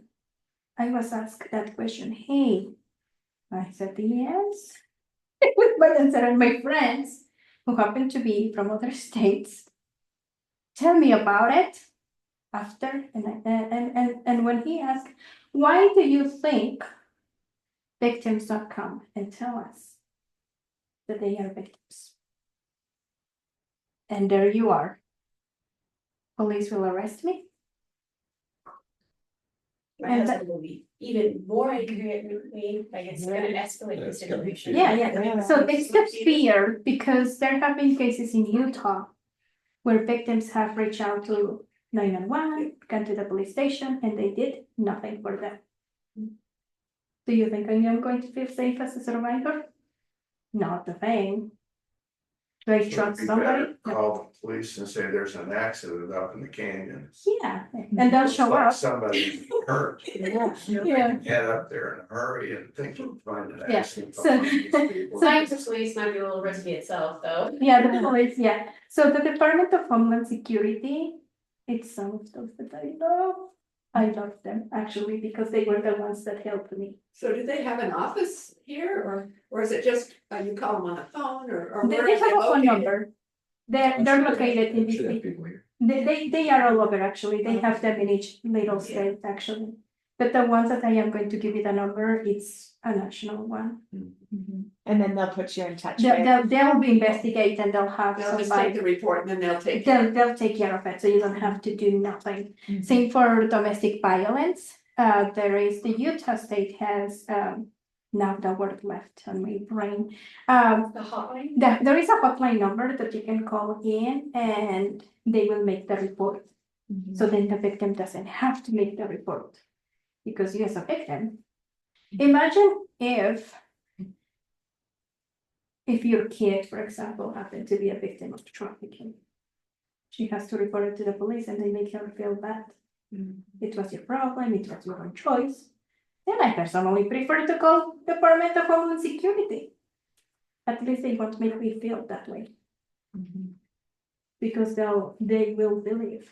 I was asked that question. Hey, I said yes. With my answer and my friends who happen to be from other states. Tell me about it after. And when he asked, why do you think victims don't come and tell us that they are victims? And there you are. Police will arrest me. My And husband will be even more angry at me, like it's gonna escalate the situation. Yeah. So it's just fear because there have been cases in Utah where victims have reached out to 911, gone to the police station, and they did nothing for them. Do you think I am going to feel safe as a survivor? Not the thing. Do I So trust you somebody? better call the police and say there's an accident up in the canyon. Yeah, and they'll Looks show like up. Somebody's hurt. Yeah. Head up there in a hurry and think you'll find an Yeah, accident. so- behind these people. Science of police might be a little risky itself, though. Yeah, the police, yeah. So the Department of Homeland Security, it's some of those that I love. I love them actually because they were the ones that helped me. So do they have an office here or is it just, you call them on the phone or They where are have they a phone located? number. They're located in Should have this, people here. they are all over actually. They have them in each little state actually. But the ones that I am going to give you the number, it's a national one. And then they'll put you in touch They'll investigate and they'll have They'll just take somebody. the report and then they'll take it. They'll take care of it, so you don't have to do nothing. Mhm. Same for domestic violence. There is the Utah state has Now the word left on my brain. The hotline? There is a hotline number that you can call in and they will make the report. So then the victim doesn't have to make the report because you as a victim. Imagine if your kid, for example, happened to be a victim of trafficking. She has to report it to the police and they make her feel bad. It was your problem, it was your own choice. Then I personally prefer to call Department of Homeland Security. At least they won't make me feel that way. Because they will believe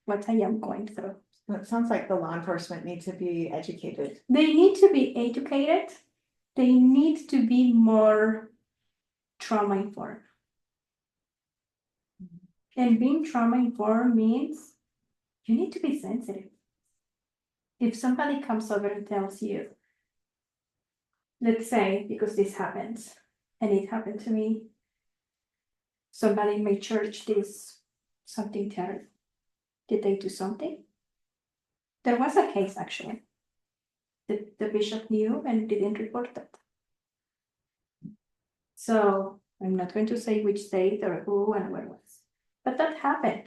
what I am going through. Well, it sounds like the law enforcement need to be educated. They need to be educated. They need to be more trauma informed. And being trauma informed means you need to be sensitive. If somebody comes over and tells you, let's say, because this happens, and it happened to me, somebody in my church did something terrible. Did they do something? There was a case actually. The bishop knew and didn't report it. So I'm not going to say which state or who and where it was, but that happened.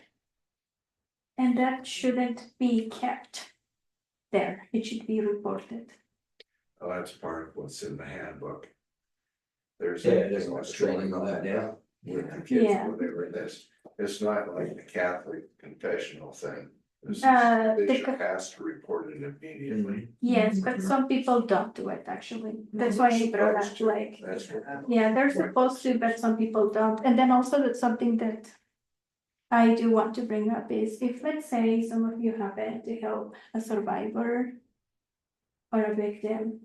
And that shouldn't be kept there. It should be reported. Well, that's part of what's in the handbook. There's. There's a lot of training on that now. With the kids, Yeah. whatever it is, it's not like the Catholic confessional thing. This is- The Bishop has to report it immediately. Yes, but some people don't do it actually. That's why I brought up like, That's what. yeah, they're supposed to, but some people don't. And then also that's something that I do want to bring up is if, let's say, some of you happen to help a survivor or a victim,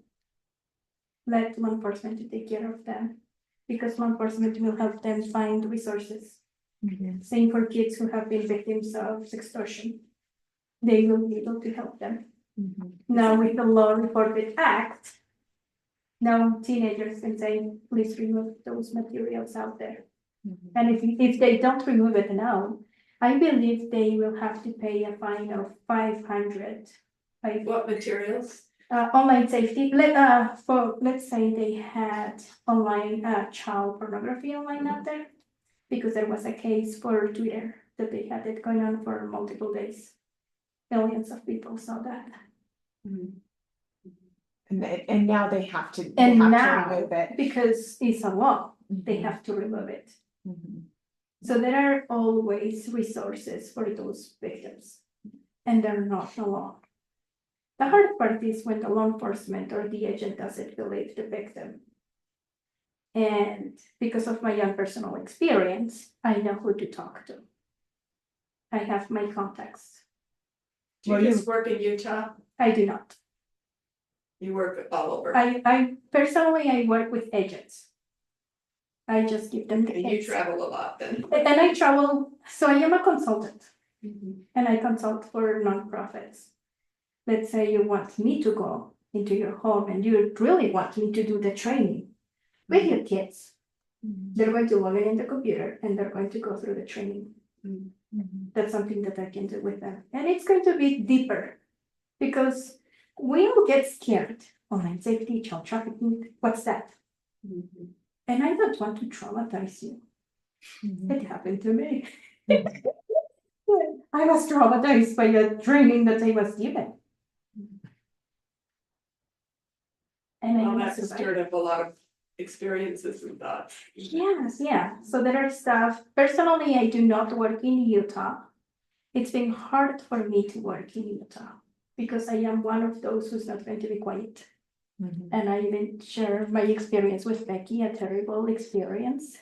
let law enforcement to take care of them because law enforcement will help them find resources. Same for kids who have been victims of extortion. They will be able to help them. Now with the Law Reported Act, now teenagers can say, please remove those materials out there. And if they don't remove it now, I believe they will have to pay a fine of 500. What materials? Online safety, let's say they had online child pornography online out there. Because there was a case for Twitter that they had it going on for multiple days. Millions of people saw that. And now they have to. And to now, remove it. because it's a law, they have to remove it. So there are always resources for those victims, and they're not alone. The hard part is when the law enforcement or the agent doesn't believe the victim. And because of my own personal experience, I know who to talk to. I have my contacts. Do you just work in Utah? I do not. You work all over? I personally, I work with agents. I just give them the And you case. travel a lot then? And I travel, so I am a consultant. And I consult for nonprofits. Let's say you want me to go into your home and you really want me to do the training with your kids. They're going to log in the computer and they're going to go through the training. That's something that I can do with them. And it's going to be deeper because we all get scared. Online safety, child trafficking, what's that? And I don't want to traumatize you. It happened to me. I was traumatized by the training that I was given. And I Well, was that's stirred up a lot of experiences and thoughts. Yes, yeah. So there are stuff. Personally, I do not work in Utah. It's been hard for me to work in Utah because I am one of those who's not going to be quiet. And I even share my experience with Becky, a terrible experience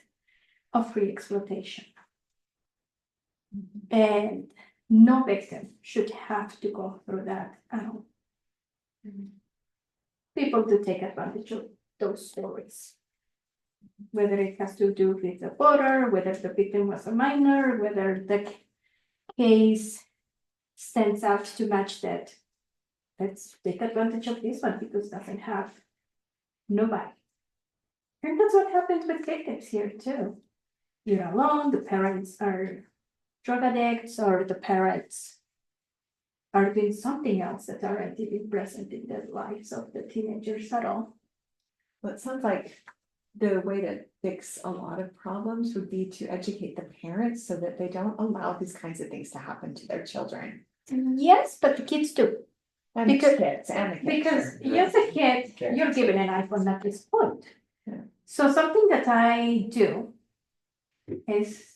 of free exploitation. And no victim should have to go through that at all. People do take advantage of those stories. Whether it has to do with the voter, whether the victim was a minor, whether the case stands out to match that. Let's take advantage of this one because it doesn't have nobody. And that's what happens with victims here too. You're alone, the parents are drug addicts, or the parents are doing something else that aren't even present in the lives of the teenagers at all. Well, it sounds like the way to fix a lot of problems would be to educate the parents so that they don't allow these kinds of things to happen to their children. Yes, but the kids do. And the Because- kids and the kids. Because as a kid, Okay. you're given an iPhone at this point. Yeah. So something that I do is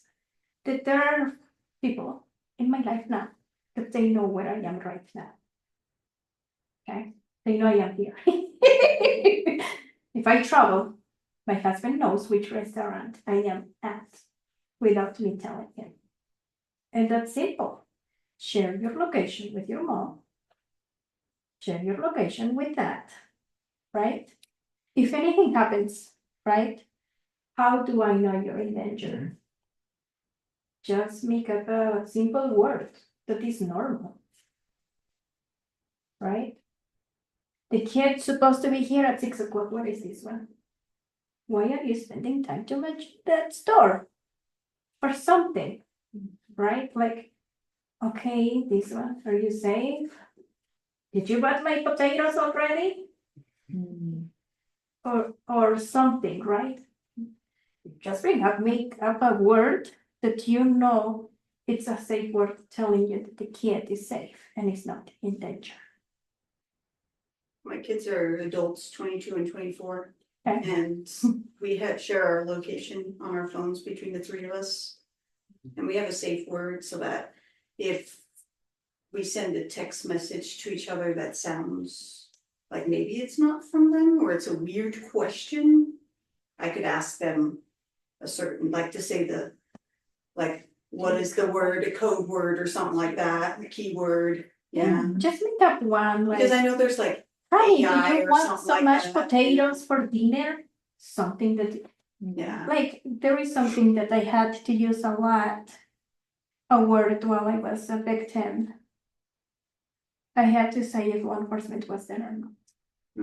that there are people in my life now that they know where I am right now. Okay, they know I am here. If I travel, my husband knows which restaurant I am at without me telling him. And that's simple. Share your location with your mom. Share your location with that, right? If anything happens, right? How do I know you're in danger? Just make up a simple word that is normal. Right? The kid's supposed to be here at 6 o'clock. What is this one? Why are you spending time too much at that store? For something, right? Like, okay, this one, are you safe? Did you buy my potatoes already? Mm. Or something, right? Just make up a word that you know it's a safe word telling you that the kid is safe and is not in danger. My kids are adults, 22 and 24, Okay. and we share our location on our phones between the three of us. And we have a safe word so that if we send a text message to each other that sounds like maybe it's not from them or it's a weird question, I could ask them a certain, like to say what is the word, a code word or something like that, a keyword, yeah. Just make up one, like, Because I know there's like, honey, do AI you or want something so like much that. potatoes for dinner? Something that, yeah, like, there is something that I had to use a lot, a word while I was a victim. I had to say if law enforcement was there or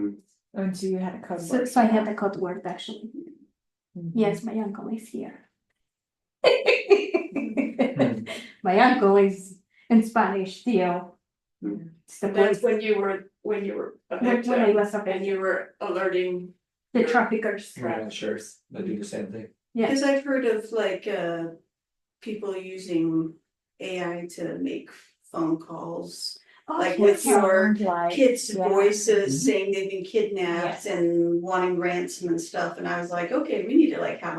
not. And so you had a code So, word. so I had a code word actually. Mhm. Yes, my uncle is here. My uncle is in Spanish still. It's the That's place when you were a when I victim was a and victim, you were alerting. the traffickers. Yeah, sure, they do the same thing. Yeah. because I've heard of like people using AI to make phone calls. Oh, Like yes. with your Sound like- kids' yeah. voices saying they've been kidnapped Yes. and wanting ransom and stuff, and I was like, okay, we need to like have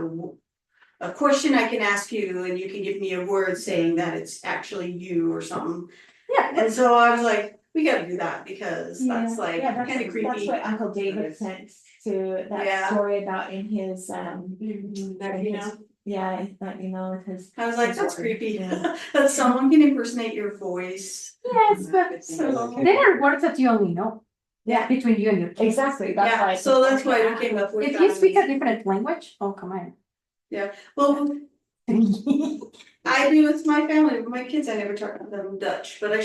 a question I can ask you and you can give me a word saying that it's actually you or something. Yeah. And so I was like, we gotta do that because that's Yeah. like Yeah, that's, kinda that's creepy. what Uncle David sent to that Yeah. story about in his, That, you know, yeah, that email with his. I was like, his that's word. creepy, Yeah. that someone can impersonate your voice. Yes, but So, there are words that you only know. Yeah. Between you and your kids. Exactly, that's yeah, why. so that's why we came up with If that. you speak a different language, oh, come on. Well, I do with my family, with my kids, I never talk to them Dutch, but it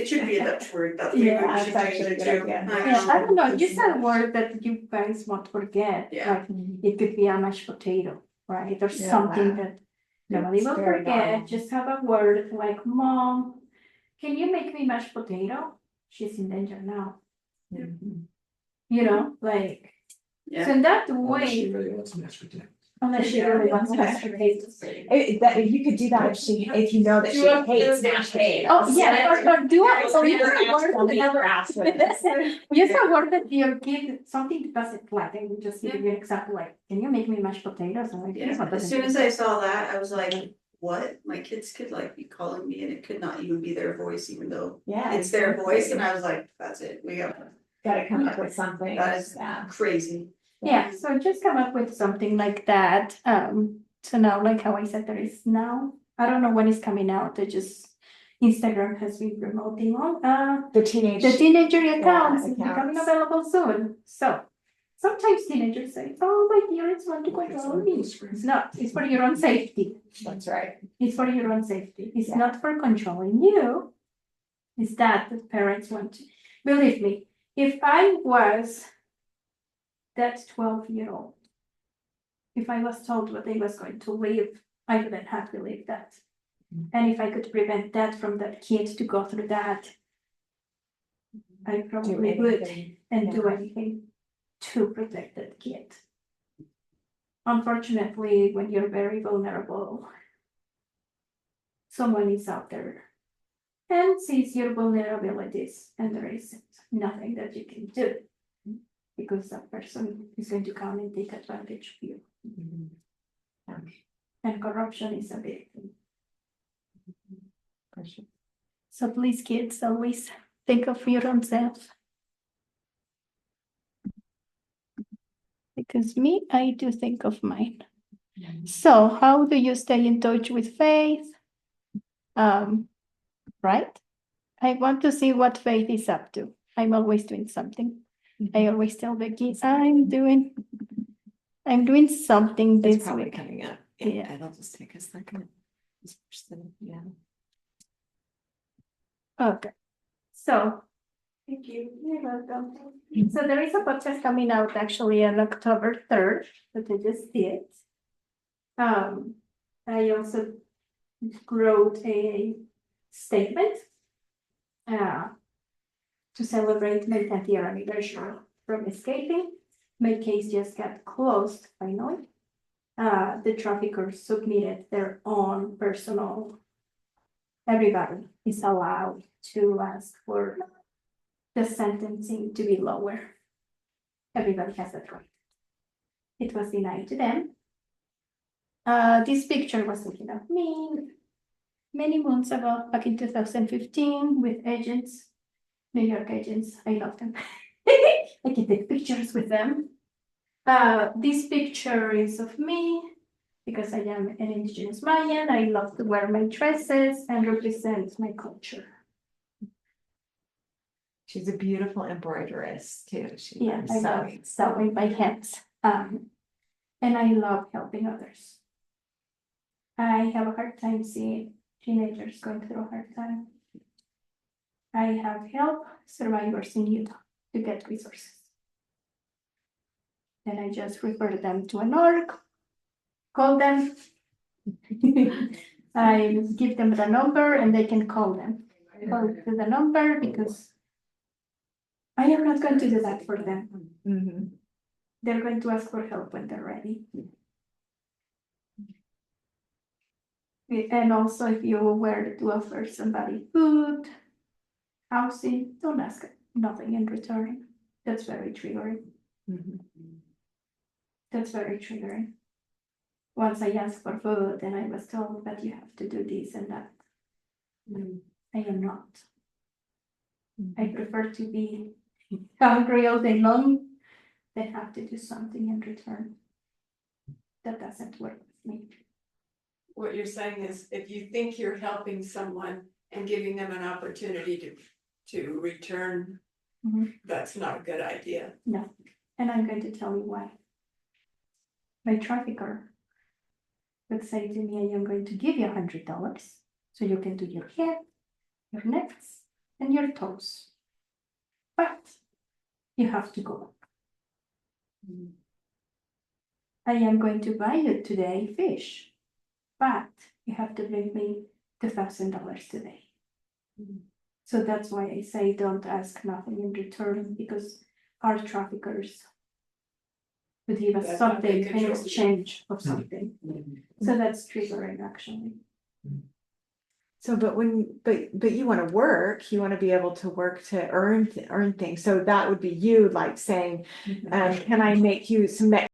should be a Dutch word, that's maybe Yeah, we should that's change actually a it good to. idea. Yeah, I don't know, just a word that you guys won't forget. Yeah. Like, it could be a mashed potato, right? Or Yeah. something that nobody It's will very forget. normal. Just have a word like, Mom, can you make me mashed potato? She's in danger now. Mhm. You know, like, Yeah. so in that Unless she way, really wants mashed potato. unless she really wants mashed potatoes. That, you could do that if you know that she hates mashed potatoes. Oh, yeah, or do it, or use a word. Never ask for this. Use a word that your kid, something that doesn't like, and you just give you an example like, can you make me mashed potatoes? I'm like, this Yeah, one as doesn't soon do as that. I saw that, I was like, what? My kids could like be calling me and it could not even be their voice, even though Yeah. it's their voice, and I was like, that's it, we got Gotta come up with something. That is Yeah. crazy. Yeah, so just come up with something like that. So now, like how I said, there is now, I don't know when it's coming out, Instagram has been promoting on, The teenage. the teenager accounts is accounts. becoming available soon. So sometimes teenagers say, oh, my parents want to control me. It's not, it's for your own safety. That's right. It's for your own safety. It's Yeah. not for controlling you. It's that the parents want to. Believe me, if I was that 12-year-old, if I was told what I was going to live, I wouldn't have to live that. And if I could prevent that from that kid to go through that, I Do probably would anything. and Yeah. do anything to protect that kid. Unfortunately, when you're very vulnerable, someone is out there and sees your vulnerabilities, and there is nothing that you can do because that person is going to come and take advantage of you. And corruption is a big thing. So please, kids, always think of your own self. Because me, I do think of mine. So how do you stay in touch with Faith? Right? I want to see what Faith is up to. I'm always doing something. I always tell Becky, I'm doing something It's this probably week. coming up. Yeah. It'll just take a second. Just push them, yeah. Okay. So, thank you. You're welcome. So there is a podcast coming out actually on October 3rd that I just did. I also wrote a statement to celebrate my 10th year anniversary from escaping. My case just got closed finally. The traffickers submitted their own personal. Everybody is allowed to ask for the sentencing to be lower. Everybody has that right. It was denied to them. This picture was taken of me many months ago, back in 2015, with agents, New York agents. I love them. I can take pictures with them. This picture is of me because I am an indigenous Mayan. I love to wear my dresses and represent my culture. She's a beautiful embroideress too. She Yeah, loves I love sewing. sewing by hands. And I love helping others. I have a hard time seeing teenagers going through a hard time. I have helped survivors in Utah to get resources. Then I just refer them to an org, call them. I give them the number and they can call them. Call to the number because I am not going to do that for them. Mhm. They're going to ask for help when they're ready. And also, if you were to offer somebody food, housing, don't ask nothing in return. That's very triggering. Mhm. That's very triggering. Once I asked for food and I was told that you have to do this and that. I am not. I prefer to be hungry all day long than have to do something in return. That doesn't work with me. What you're saying is if you think you're helping someone and giving them an opportunity to return, Mhm. that's not a good idea. No, and I'm going to tell you why. My trafficker would say to me, I am going to give you $100 so you can do your hair, your necks, and your toes. But you have to go back. I am going to buy you today fish, but you have to bring me $2,000 today. So that's why I say don't ask nothing in return, because our traffickers would give us That's how they something in control you. exchange of something. So that's triggering actually. So, but you want to work, you want to be able to work to earn things. So that would be you like saying, can I make you some